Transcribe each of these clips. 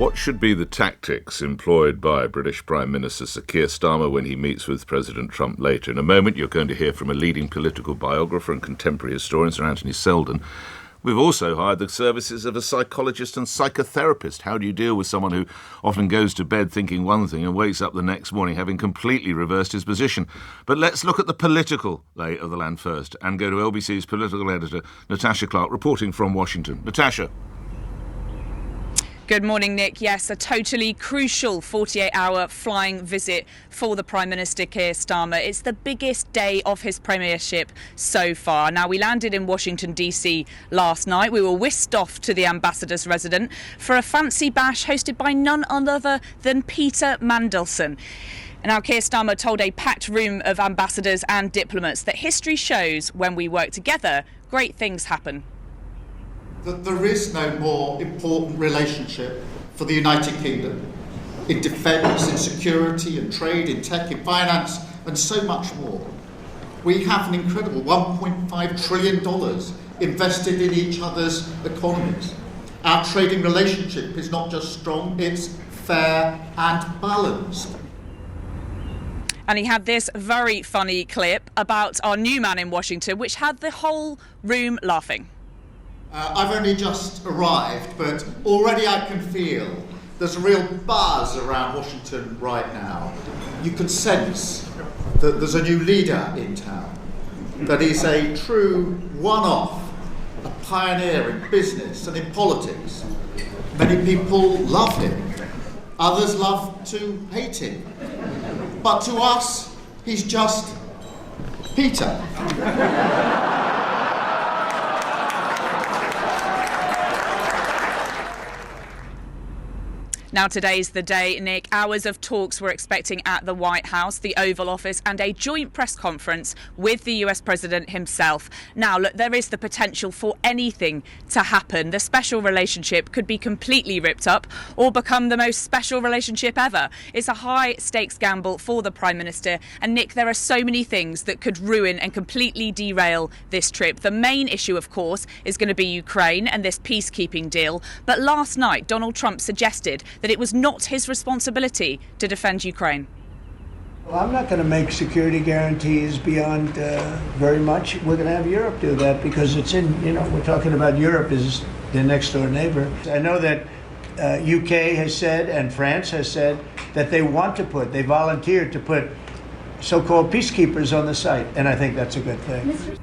What should be the tactics employed by British Prime Minister Sir Keir Starmer when he meets with President Trump later? In a moment, you're going to hear from a leading political biographer and contemporary historian, Sir Anthony Seldon. We've also hired the services of a psychologist and psychotherapist. How do you deal with someone who often goes to bed thinking one thing and wakes up the next morning having completely reversed his position? But let's look at the political lay of the land first and go to LBC's political editor, Natasha Clark, reporting from Washington. Natasha. Good morning, Nick. Yes, a totally crucial 48-hour flying visit for the Prime Minister Keir Starmer. It's the biggest day of his premiership so far. Now, we landed in Washington, D.C. last night. We were whisked off to the ambassador's residence for a fancy bash hosted by none other than Peter Mandelson. Now, Keir Starmer told a packed room of ambassadors and diplomats that history shows when we work together, great things happen. That there is no more important relationship for the United Kingdom in defence, in security, in trade, in tech, in finance, and so much more. We have an incredible $1.5 trillion invested in each other's economies. Our trading relationship is not just strong, it's fair and balanced. And he had this very funny clip about our new man in Washington, which had the whole room laughing. I've only just arrived, but already I can feel there's a real buzz around Washington right now. You can sense that there's a new leader in town, that he's a true one-off, a pioneer in business and in politics. Many people love him, others love to hate him. But to us, he's just Peter. Now, today's the day, Nick. Hours of talks we're expecting at the White House, the Oval Office, and a joint press conference with the US President himself. Now, look, there is the potential for anything to happen. The special relationship could be completely ripped up or become the most special relationship ever. It's a high-stakes gamble for the Prime Minister. And, Nick, there are so many things that could ruin and completely derail this trip. The main issue, of course, is going to be Ukraine and this peacekeeping deal. But last night, Donald Trump suggested that it was not his responsibility to defend Ukraine. Well, I'm not going to make security guarantees beyond very much. We're going to have Europe do that because it's we're talking about Europe as the next door neighbor. I know that UK has said and France has said that they volunteered to put so-called peacekeepers on the site, and I think that's a good thing.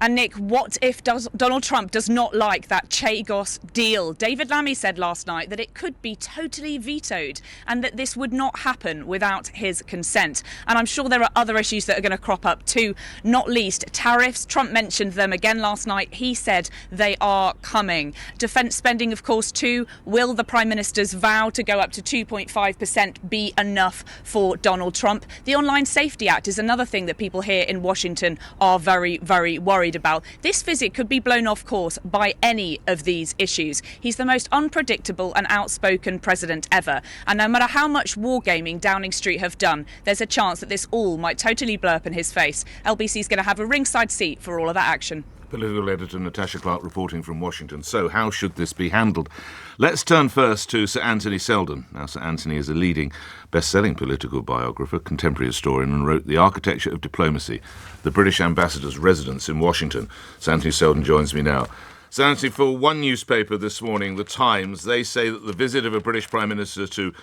And Nick, what if Donald Trump does not like that Chagos Deal? David Lammy said last night that it could be totally vetoed and that this would not happen without his consent. And I'm sure there are other issues that are going to crop up too, not least tariffs. Trump mentioned them again last night. He said they are coming. Defence spending, of course, too. Will the Prime Minister's vow to go up to 2.5% be enough for Donald Trump? The Online Safety Act is another thing that people here in Washington are very, very worried about. This visit could be blown off course by any of these issues. He's the most unpredictable and outspoken president ever. And no matter how much wargaming Downing Street have done, there's a chance that this all might totally blow up in his face. LBC's going to have a ringside seat for all of that action. Political editor Natasha Clark reporting from Washington. So how should this be handled? Let's turn first to Sir Anthony Seldon. Now, Sir Anthony is a leading best-selling political biographer, contemporary historian, and wrote The Architecture of Diplomacy, the British ambassador's residence in Washington. Sir Anthony Seldon joins me now. Sir Anthony, for one newspaper this morning, The Times, they say that the visit of a British Prime Minister to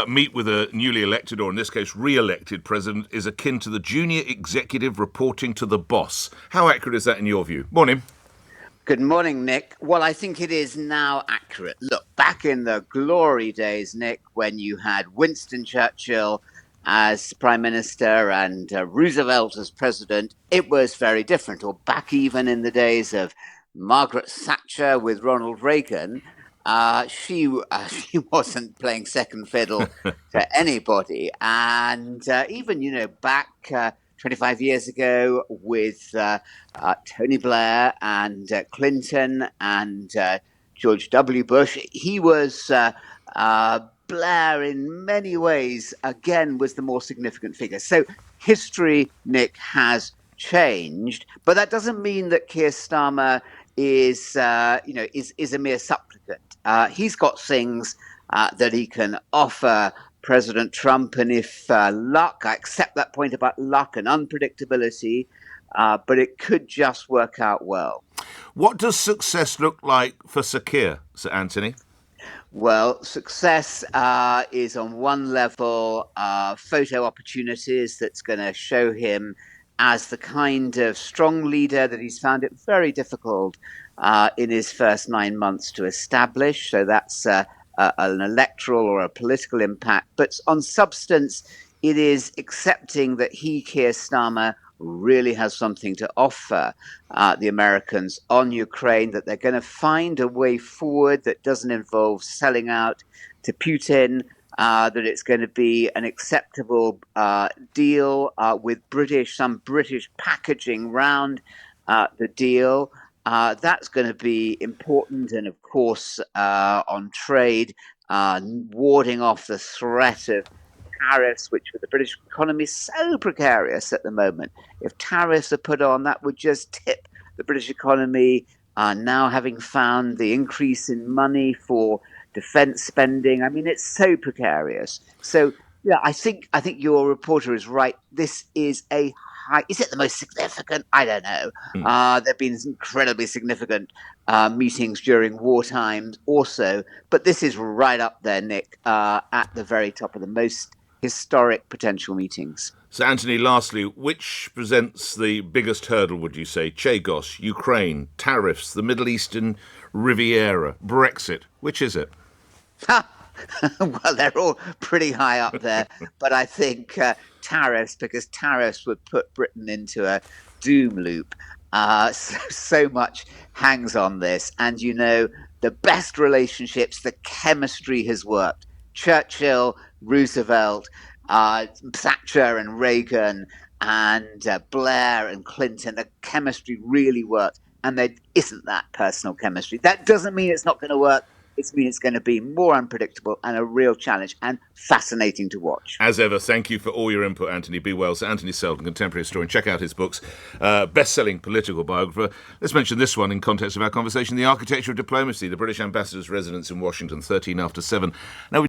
meet with a newly elected, or in this case re-elected, president is akin to the junior executive reporting to the boss. How accurate is that in your view? Morning. Good morning, Nick. Well, I think it is now accurate. Look, back in the glory days, Nick, when you had Winston Churchill as Prime Minister and Roosevelt as President, it was very different. Or back even in the days of Margaret Thatcher with Ronald Reagan, she wasn't playing second fiddle to anybody. And even, back 25 years ago with Tony Blair and Clinton and George W. Bush, he was Blair in many ways, again, was the more significant figure. So history, Nick, has changed, but that doesn't mean that Keir Starmer is a mere supplicant. He's got things that he can offer President Trump, and if luck, I accept that point about luck and unpredictability, but it could just work out well. What does success look like for Sir Keir, Sir Anthony? Well, success is on one level photo opportunities that's going to show him as the kind of strong leader that he's found it very difficult in his first 9 months to establish. So that's an electoral or a political impact. But on substance, it is accepting that Keir Starmer, really has something to offer the Americans on Ukraine, that they're going to find a way forward that doesn't involve selling out to Putin, that it's going to be an acceptable deal with some British packaging round the deal. That's going to be important. And of course, on trade, warding off the threat of tariffs, which for the British economy is so precarious at the moment. If tariffs are put on, that would just tip the British economy. Now having found the increase in money for defence spending, I mean, it's so precarious. So yeah, I think your reporter is right. This is a high. Is it the most significant? I don't know. There have been incredibly significant meetings during war times also, but this is right up there, Nick, at the very top of the most historic potential meetings. So, Anthony, lastly, which presents the biggest hurdle, would you say? Chagos, Ukraine, tariffs, the Middle Eastern Riviera, Brexit. Which is it? Well, they're all pretty high up there, but I think tariffs, because tariffs would put Britain into a doom loop. So much hangs on this. And, the best relationships, the chemistry has worked. Churchill, Roosevelt, Thatcher and Reagan, and Blair and Clinton, the chemistry really worked. And there isn't that personal chemistry. That doesn't mean it's not going to work. It means it's going to be more unpredictable and a real challenge and fascinating to watch. As ever, thank you for all your input, Anthony. Be well. Sir Anthony Seldon, contemporary historian. Check out his books. Best-selling political biographer. Let's mention this one in context of our conversation. The Architecture of Diplomacy, the British Ambassador's Residence in Washington, 13 after 7. Now,